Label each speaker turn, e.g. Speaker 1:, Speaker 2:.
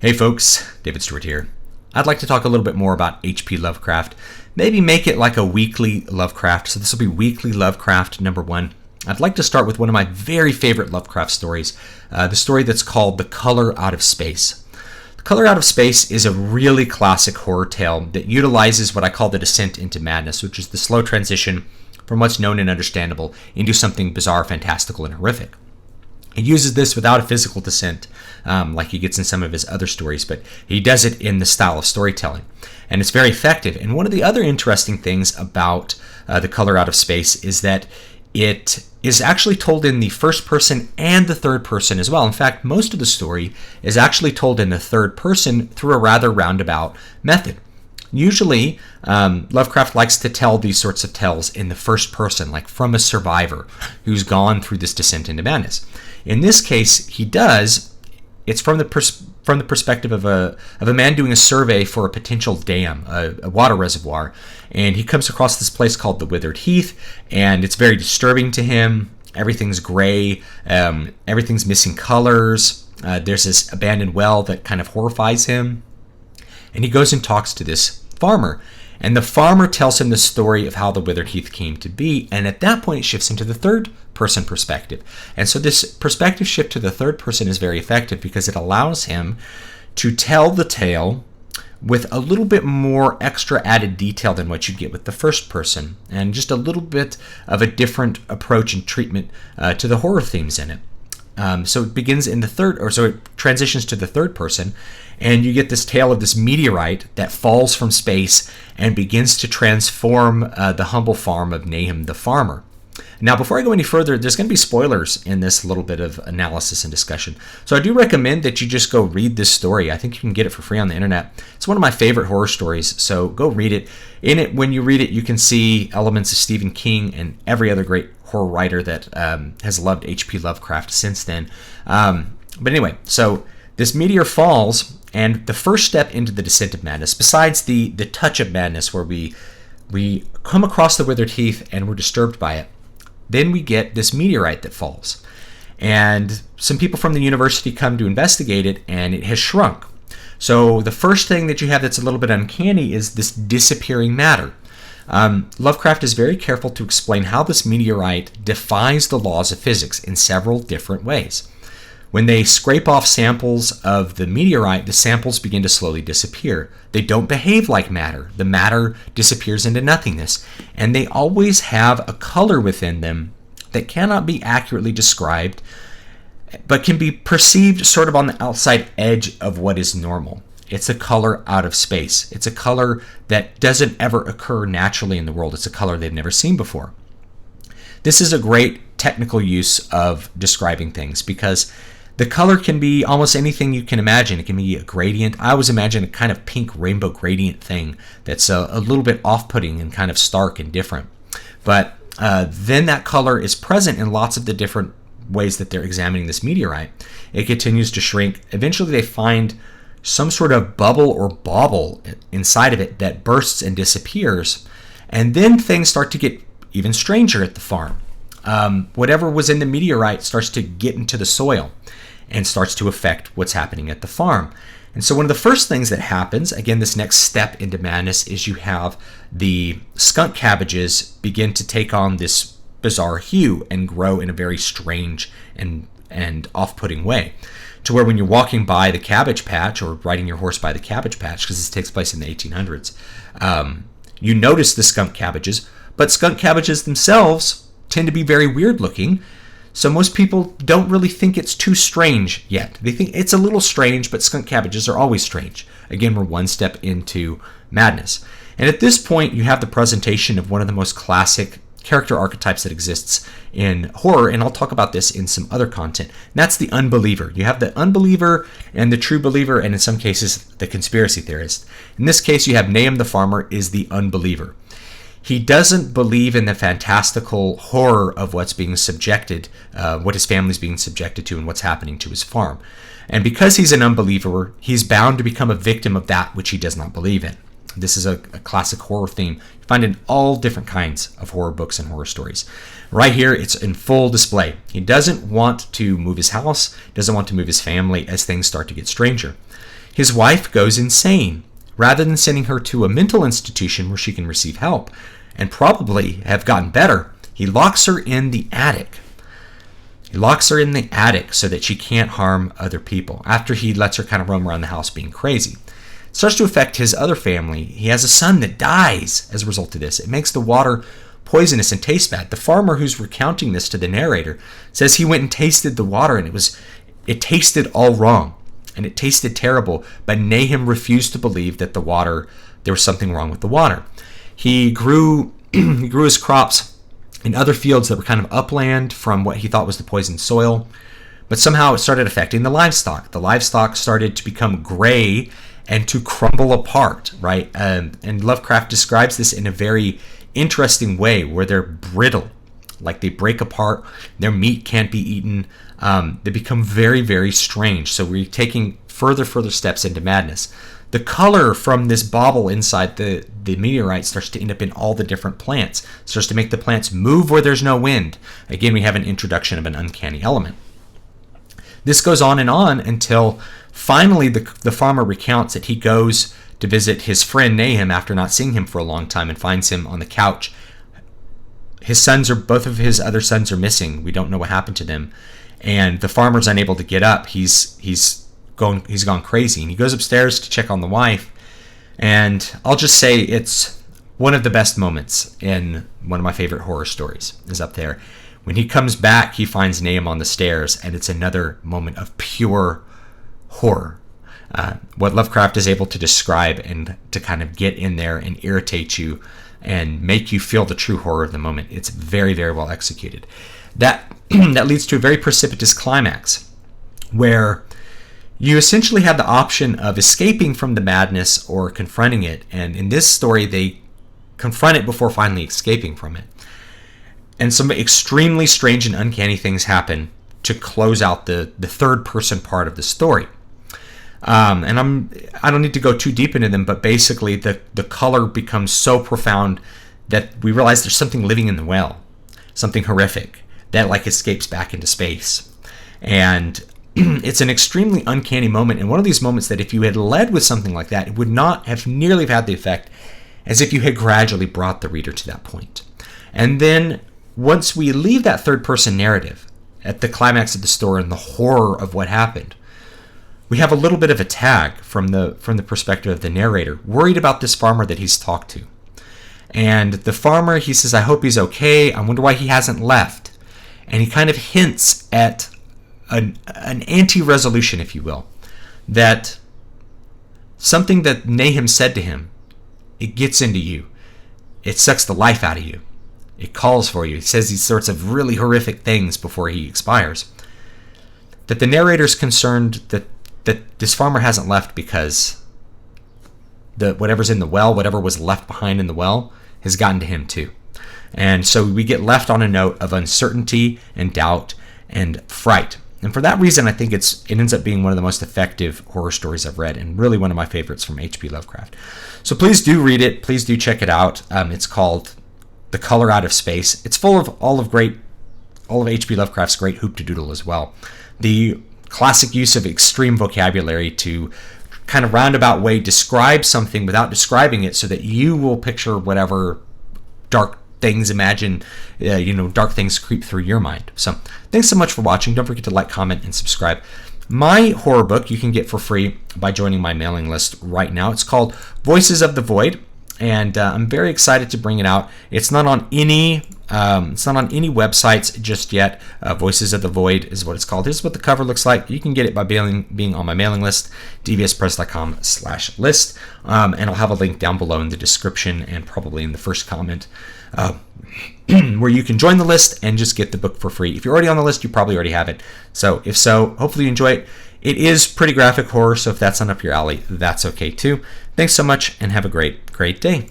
Speaker 1: Hey folks, David Stewart here. I'd like to talk a little bit more about HP Lovecraft. Maybe make it like a weekly Lovecraft. So this will be weekly Lovecraft number 1. I'd like to start with one of my very favorite Lovecraft stories, the story that's called The Color Out of Space. The Color Out of Space is a really classic horror tale that utilizes what I call the descent into madness, which is the slow transition from what's known and understandable into something bizarre, fantastical, and horrific. He uses this without a physical descent, like he gets in some of his other stories, but he does it in the style of storytelling. And it's very effective. And one of the other interesting things about The Color Out of Space is that it is actually told in the first person and the third person as well. In fact, most of the story is actually told in the third person through a rather roundabout method. Usually, Lovecraft likes to tell these sorts of tales in the first person, like from a survivor who's gone through this descent into madness. In this case, he does. It's from the perspective of a man doing a survey for a potential dam, a water reservoir, and he comes across this place called the Withered Heath, and it's very disturbing to him. Everything's gray, everything's missing colors. There's this abandoned well that kind of horrifies him, and he goes and talks to this farmer. And the farmer tells him the story of how the Withered Heath came to be, and at that point it shifts into the third person perspective. And so this perspective shift to the third person is very effective because it allows him to tell the tale with a little bit more extra added detail than what you get with the first person, and just a little bit of a different approach and treatment to the horror themes in it. So it begins in the it transitions to the third person, and you get this tale of this meteorite that falls from space and begins to transform the humble farm of Nahum the farmer. Now, before I go any further, there's going to be spoilers in this little bit of analysis and discussion. So I do recommend that you just go read this story. I think you can get it for free on the internet. It's one of my favorite horror stories, so go read it. In it, when you read it, you can see elements of Stephen King and every other great horror writer that has loved HP Lovecraft since then. But anyway, so this meteor falls, and the first step into the descent of madness, besides the touch of madness where we come across the Withered Heath and we're disturbed by it, then we get this meteorite that falls. And some people from the university come to investigate it, and it has shrunk. So the first thing that you have that's a little bit uncanny is this disappearing matter. Lovecraft is very careful to explain how this meteorite defies the laws of physics in several different ways. When they scrape off samples of the meteorite, the samples begin to slowly disappear. They don't behave like matter. The matter disappears into nothingness. And they always have a color within them that cannot be accurately described, but can be perceived sort of on the outside edge of what is normal. It's a color out of space. It's a color that doesn't ever occur naturally in the world. It's a color they've never seen before. This is a great technical use of describing things because the color can be almost anything you can imagine. It can be a gradient. I always imagine a kind of pink rainbow gradient thing that's a little bit off-putting and kind of stark and different. But then that color is present in lots of the different ways that they're examining this meteorite. It continues to shrink. Eventually they find some sort of bubble or bauble inside of it that bursts and disappears. And then things start to get even stranger at the farm. Whatever was in the meteorite starts to get into the soil and starts to affect what's happening at the farm. And so one of the first things that happens, again, this next step into madness, is you have the skunk cabbages begin to take on this bizarre hue and grow in a very strange and off-putting way. To where when you're walking by the cabbage patch or riding your horse by the cabbage patch, because this takes place in the 1800s, you notice the skunk cabbages, but skunk cabbages themselves tend to be very weird looking. So most people don't really think it's too strange yet. They think it's a little strange, but skunk cabbages are always strange. Again, we're one step into madness. And at this point, you have the presentation of one of the most classic character archetypes that exists in horror, and I'll talk about this in some other content. And that's the unbeliever. You have the unbeliever and the true believer, and in some cases, the conspiracy theorist. In this case, you have Nahum the farmer is the unbeliever. He doesn't believe in the fantastical horror of what's being subjected, what his family's being subjected to, and what's happening to his farm. And because he's an unbeliever, he's bound to become a victim of that which he does not believe in. This is a classic horror theme you find in all different kinds of horror books and horror stories. Right here, it's in full display. He doesn't want to move his house, doesn't want to move his family as things start to get stranger. His wife goes insane. Rather than sending her to a mental institution where she can receive help and probably have gotten better, he locks her in the attic. He locks her in the attic so that she can't harm other people after he lets her kind of roam around the house being crazy. It starts to affect his other family. He has a son that dies as a result of this. It makes the water poisonous and taste bad. The farmer who's recounting this to the narrator says he went and tasted the water and it tasted all wrong and it tasted terrible, but Nahum refused to believe that there was something wrong with the water. He grew his crops in other fields that were kind of upland from what he thought was the poisoned soil, but somehow it started affecting the livestock. The livestock started to become gray and to crumble apart, right? And Lovecraft describes this in a very interesting way where they're brittle, like they break apart, their meat can't be eaten, they become very, very strange. So we're taking further steps into madness. The color from this bauble inside the meteorite starts to end up in all the different plants. It starts to make the plants move where there's no wind. Again, we have an introduction of an uncanny element. This goes on until finally the farmer recounts that he goes to visit his friend Nahum after not seeing him for a long time and finds him on the couch. Both of his other sons are missing. We don't know what happened to them. And the farmer's unable to get up. He's gone crazy, and he goes upstairs to check on the wife. And I'll just say it's one of the best moments in one of my favorite horror stories is up there. When he comes back, he finds Nahum on the stairs, and it's another moment of pure horror. What Lovecraft is able to describe and to kind of get in there and irritate you and make you feel the true horror of the moment. It's very, very well executed. That leads to a very precipitous climax where you essentially have the option of escaping from the madness or confronting it. And in this story, they confront it before finally escaping from it. And some extremely strange and uncanny things happen to close out the third person part of the story. And I don't need to go too deep into them, but basically the color becomes so profound that we realize there's something living in the well, something horrific that like escapes back into space. And it's an extremely uncanny moment, and one of these moments that if you had led with something like that, it would not have nearly had the effect as if you had gradually brought the reader to that point. And then once we leave that third person narrative at the climax of the story and the horror of what happened, we have a little bit of a tag from the perspective of the narrator, worried about this farmer that he's talked to. And the farmer, he says, I hope he's okay. I wonder why he hasn't left. And he kind of hints at an anti-resolution, if you will, that something that Nahum said to him, it gets into you. It sucks the life out of you. It calls for you. It says these sorts of really horrific things before he expires. That the narrator's concerned that this farmer hasn't left because whatever's in the well, whatever was left behind in the well, has gotten to him too. And so we get left on a note of uncertainty and doubt and fright. And for that reason, I think it ends up being one of the most effective horror stories I've read, and really one of my favorites from HP Lovecraft. So please do read it. Please do check it out. It's called The Color Out of Space. It's full of all of HP Lovecraft's great hoop-de-doodle as well. The classic use of extreme vocabulary to kind of roundabout way describe something without describing it so that you will picture whatever dark things dark things creep through your mind. So thanks so much for watching. Don't forget to like, comment, and subscribe. My horror book you can get for free by joining my mailing list right now. It's called Voices of the Void, and I'm very excited to bring it out. It's not on any websites just yet. Voices of the Void is what it's called. Here's what the cover looks like. You can get it by being on my mailing list, dvspress.com/list, and I'll have a link down below in the description and probably in the first comment where you can join the list and just get the book for free. If you're already on the list, you probably already have it. So if so, hopefully you enjoy it. It is pretty graphic horror, so if that's not up your alley, that's okay too. Thanks so much, and have a great day.